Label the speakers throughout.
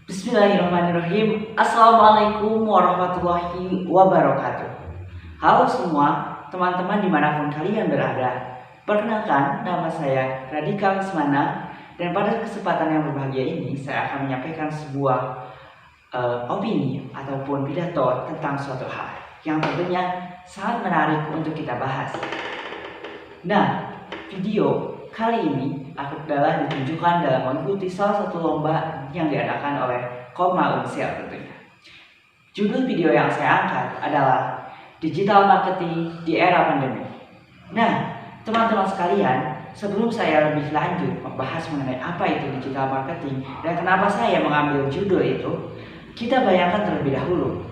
Speaker 1: Bismillahirrahmanirrahim. Assalamualaikum warahmatullahi wabarakatuh. Halo semua, teman-teman dimanapun kalian berada. Perkenalkan, nama saya Radika Wismana. Dan pada kesempatan yang berbahagia ini, saya akan menyampaikan sebuah opini ataupun pidato tentang suatu hal yang tentunya sangat menarik untuk kita bahas. Nah, video kali ini adalah ditunjukkan dalam mengikuti salah satu lomba yang diadakan oleh Koma Unsil tentunya. Judul video yang saya angkat adalah Digital Marketing di Era Pandemi. Nah, teman-teman sekalian, sebelum saya lebih lanjut membahas mengenai apa itu digital marketing dan kenapa saya mengambil judul itu, kita bayangkan terlebih dahulu.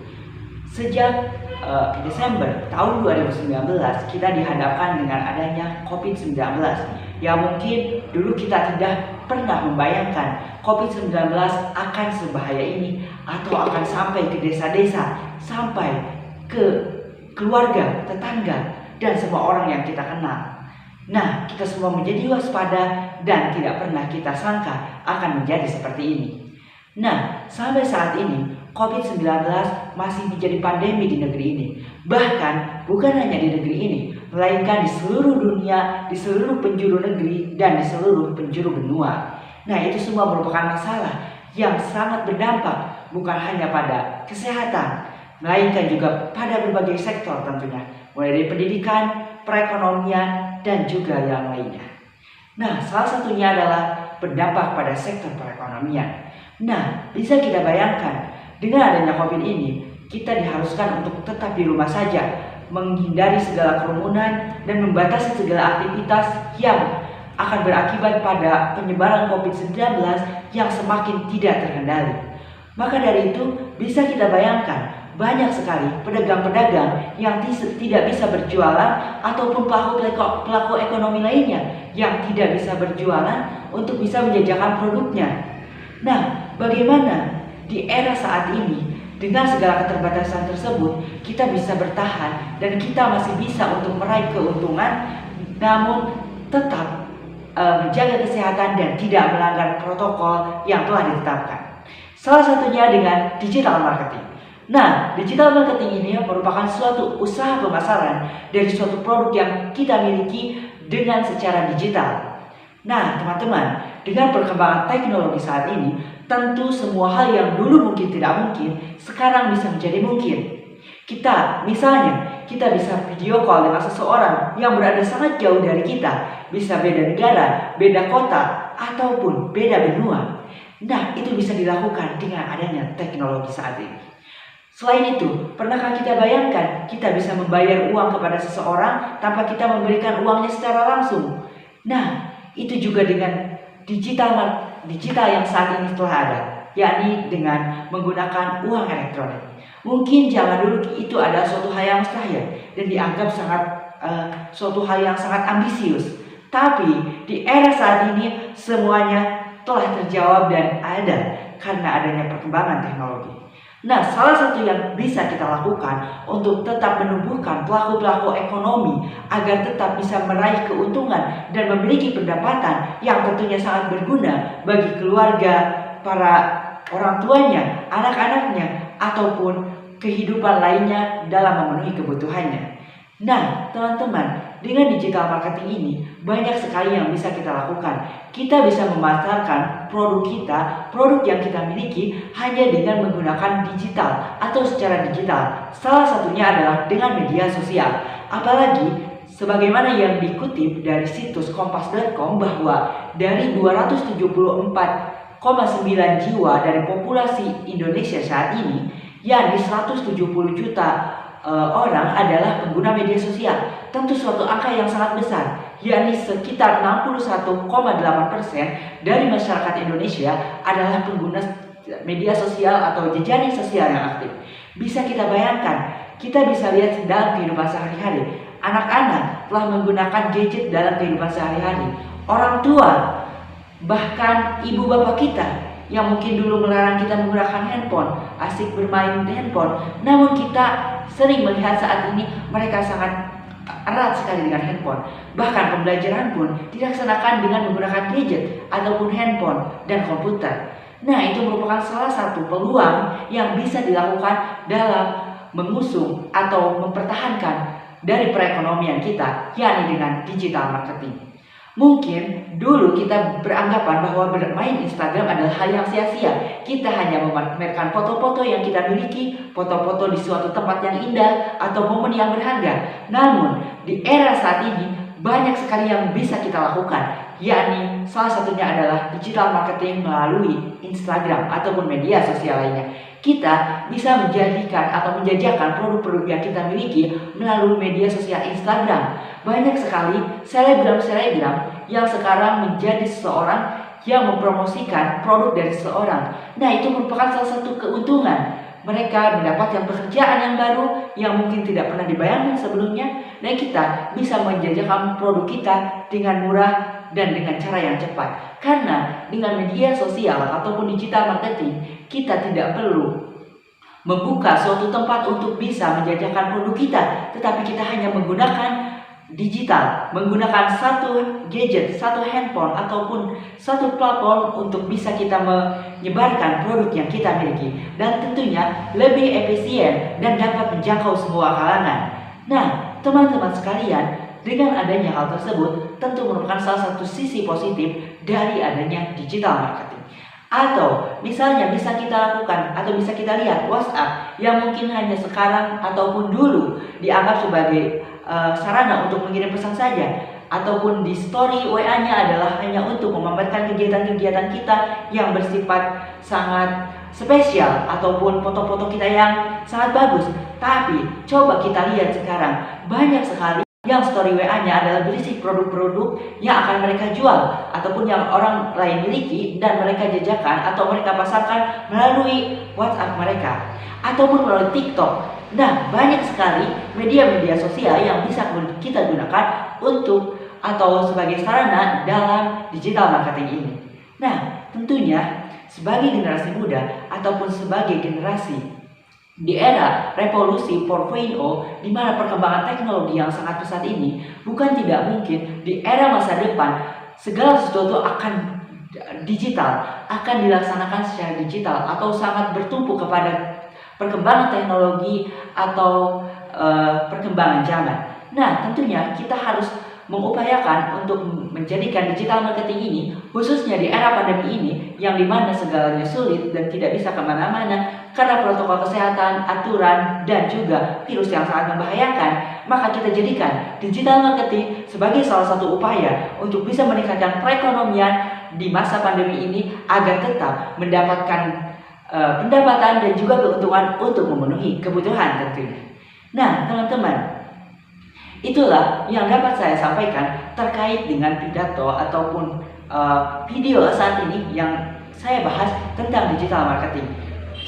Speaker 1: Sejak Desember tahun 2019 kita dihadapkan dengan adanya COVID-19 yang mungkin dulu kita tidak pernah membayangkan COVID-19 akan sebahaya ini atau akan sampai ke desa-desa, sampai ke keluarga, tetangga, dan semua orang yang kita kenal. Nah, kita semua menjadi waspada dan tidak pernah kita sangka akan menjadi seperti ini. Nah, sampai saat ini COVID-19 masih menjadi pandemi di negeri ini. Bahkan bukan hanya di negeri ini, melainkan di seluruh dunia, di seluruh penjuru negeri, dan di seluruh penjuru benua. Nah, itu semua merupakan masalah yang sangat berdampak bukan hanya pada kesehatan, melainkan juga pada berbagai sektor tentunya, mulai dari pendidikan, perekonomian, dan juga yang lainnya. Nah, salah satunya adalah berdampak pada sektor perekonomian. Nah, bisa kita bayangkan, dengan adanya COVID ini, kita diharuskan untuk tetap di rumah saja, menghindari segala kerumunan dan membatasi segala aktivitas yang akan berakibat pada penyebaran COVID-19 yang semakin tidak terkendali. Maka dari itu, bisa kita bayangkan banyak sekali pedagang-pedagang yang tidak bisa berjualan ataupun pelaku ekonomi lainnya yang tidak bisa berjualan untuk bisa menjajakan produknya. Nah, bagaimana di era saat ini, dengan segala keterbatasan tersebut, kita bisa bertahan dan kita masih bisa untuk meraih keuntungan, namun tetap menjaga kesehatan dan tidak melanggar protokol yang telah ditetapkan. Salah satunya dengan digital marketing. Nah, digital marketing ini merupakan suatu usaha pemasaran dari suatu produk yang kita miliki dengan secara digital. Nah, teman-teman, dengan perkembangan teknologi saat ini, tentu semua hal yang dulu mungkin tidak mungkin, sekarang bisa menjadi mungkin. Kita bisa video call dengan seseorang yang berada sangat jauh dari kita, bisa beda negara, beda kota, ataupun beda benua. Nah, itu bisa dilakukan dengan adanya teknologi saat ini. Selain itu, pernahkah kita bayangkan kita bisa membayar uang kepada seseorang tanpa kita memberikan uangnya secara langsung? Nah, itu juga dengan digital yang saat ini telah ada, yakni dengan menggunakan uang elektronik. Mungkin zaman dulu itu adalah suatu hal yang mustahil dan dianggap suatu hal yang sangat ambisius. Tapi di era saat ini semuanya telah terjawab dan ada karena adanya perkembangan teknologi. Nah, salah satu yang bisa kita lakukan untuk tetap menumbuhkan pelaku-pelaku ekonomi agar tetap bisa meraih keuntungan dan memiliki pendapatan yang tentunya sangat berguna bagi keluarga, para orang tuanya, anak-anaknya, ataupun kehidupan lainnya dalam memenuhi kebutuhannya. Nah, teman-teman, dengan digital marketing ini banyak sekali yang bisa kita lakukan. Kita bisa memasarkan produk yang kita miliki hanya dengan menggunakan digital atau secara digital. Salah satunya adalah dengan media sosial. Apalagi sebagaimana yang dikutip dari situs kompas.com bahwa dari 274,9 jiwa dari populasi Indonesia saat ini, yakni 170 juta orang adalah pengguna media sosial. Tentu suatu angka yang sangat besar, yakni sekitar 61,8% dari masyarakat Indonesia adalah pengguna media sosial atau jejaring sosial yang aktif. Bisa kita bayangkan, kita bisa lihat dalam kehidupan sehari-hari, anak-anak telah menggunakan gadget dalam kehidupan sehari-hari. Orang tua, bahkan ibu bapak kita yang mungkin dulu melarang kita menggunakan handphone, asik bermain handphone, namun kita sering melihat saat ini mereka sangat erat sekali dengan handphone. Bahkan pembelajaran pun dilaksanakan dengan menggunakan gadget ataupun handphone dan komputer. Nah, itu merupakan salah satu peluang yang bisa dilakukan dalam mengusung atau mempertahankan dari perekonomian kita, yakni dengan digital marketing. Mungkin dulu kita beranggapan bahwa bermain Instagram adalah hal yang sia-sia. Kita hanya memamerkan foto-foto yang kita miliki, foto-foto di suatu tempat yang indah atau momen yang berharga. Namun, di era saat ini banyak sekali yang bisa kita lakukan, yakni salah satunya adalah digital marketing melalui Instagram ataupun media sosial lainnya. Kita bisa menjadikan atau menjajakan produk-produk yang kita miliki melalui media sosial Instagram. Banyak sekali selebgram-selebgram yang sekarang menjadi seseorang yang mempromosikan produk dari seseorang. Nah, itu merupakan salah satu keuntungan. Mereka mendapatkan pekerjaan yang baru yang mungkin tidak pernah dibayangkan sebelumnya, dan kita bisa menjajakan produk kita dengan murah dan dengan cara yang cepat. Karena dengan media sosial ataupun digital marketing, kita tidak perlu membuka suatu tempat untuk bisa menjajakan produk kita, tetapi kita hanya menggunakan digital, menggunakan satu gadget, satu handphone ataupun satu platform untuk bisa kita menyebarkan produk yang kita miliki, dan tentunya lebih efisien dan dapat menjangkau semua kalangan. Nah, teman-teman sekalian, dengan adanya hal tersebut tentu merupakan salah satu sisi positif dari adanya digital marketing. Atau misalnya bisa kita lakukan atau bisa kita lihat WhatsApp yang mungkin hanya sekarang ataupun dulu dianggap sebagai sarana untuk mengirim pesan saja, ataupun di story WA-nya adalah hanya untuk memamerkan kegiatan-kegiatan kita yang bersifat sangat spesial ataupun foto-foto kita yang sangat bagus. Tapi coba kita lihat sekarang, banyak sekali yang story WA-nya adalah berisi produk-produk yang akan mereka jual ataupun yang orang lain miliki dan mereka jajakan atau mereka pasarkan melalui WhatsApp mereka ataupun melalui TikTok. Nah, banyak sekali media-media sosial yang bisa kita gunakan untuk atau sebagai sarana dalam digital marketing ini. Nah, tentunya sebagai generasi muda ataupun sebagai generasi di era revolusi 4.0, di mana perkembangan teknologi yang sangat pesat ini, bukan tidak mungkin di era masa depan segala sesuatu akan digital, akan dilaksanakan secara digital atau sangat bertumpu kepada perkembangan teknologi atau perkembangan zaman. Nah, tentunya kita harus mengupayakan untuk menjadikan digital marketing ini, khususnya di era pandemi ini, yang dimana segalanya sulit dan tidak bisa kemana-mana karena protokol kesehatan, aturan, dan juga virus yang sangat membahayakan. Maka kita jadikan digital marketing sebagai salah satu upaya untuk bisa meningkatkan perekonomian di masa pandemi ini agar tetap mendapatkan pendapatan dan juga keuntungan untuk memenuhi kebutuhan tentunya. Nah, teman-teman, itulah yang dapat saya sampaikan terkait dengan pidato ataupun video saat ini yang saya bahas tentang digital marketing.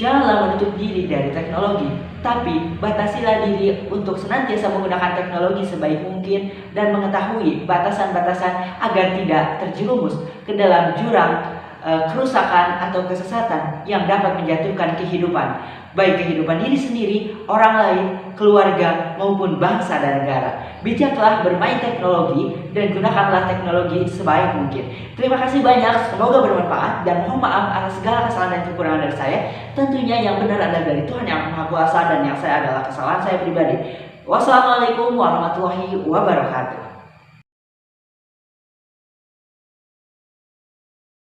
Speaker 1: Janganlah menutup diri dari teknologi, tapi batasilah diri untuk senantiasa menggunakan teknologi sebaik mungkin dan mengetahui batasan-batasan agar tidak terjerumus ke dalam jurang kerusakan atau kesesatan yang dapat menjatuhkan kehidupan, baik kehidupan diri sendiri, orang lain, keluarga, maupun bangsa dan negara. Bijaklah bermain teknologi dan gunakanlah teknologi sebaik mungkin. Terima kasih banyak, semoga bermanfaat, dan mohon maaf atas segala kesalahan dan kekurangan dari saya. Tentunya yang benar adalah dari Tuhan Yang Maha Kuasa dan yang saya adalah kesalahan saya pribadi. Wassalamualaikum warahmatullahi wabarakatuh.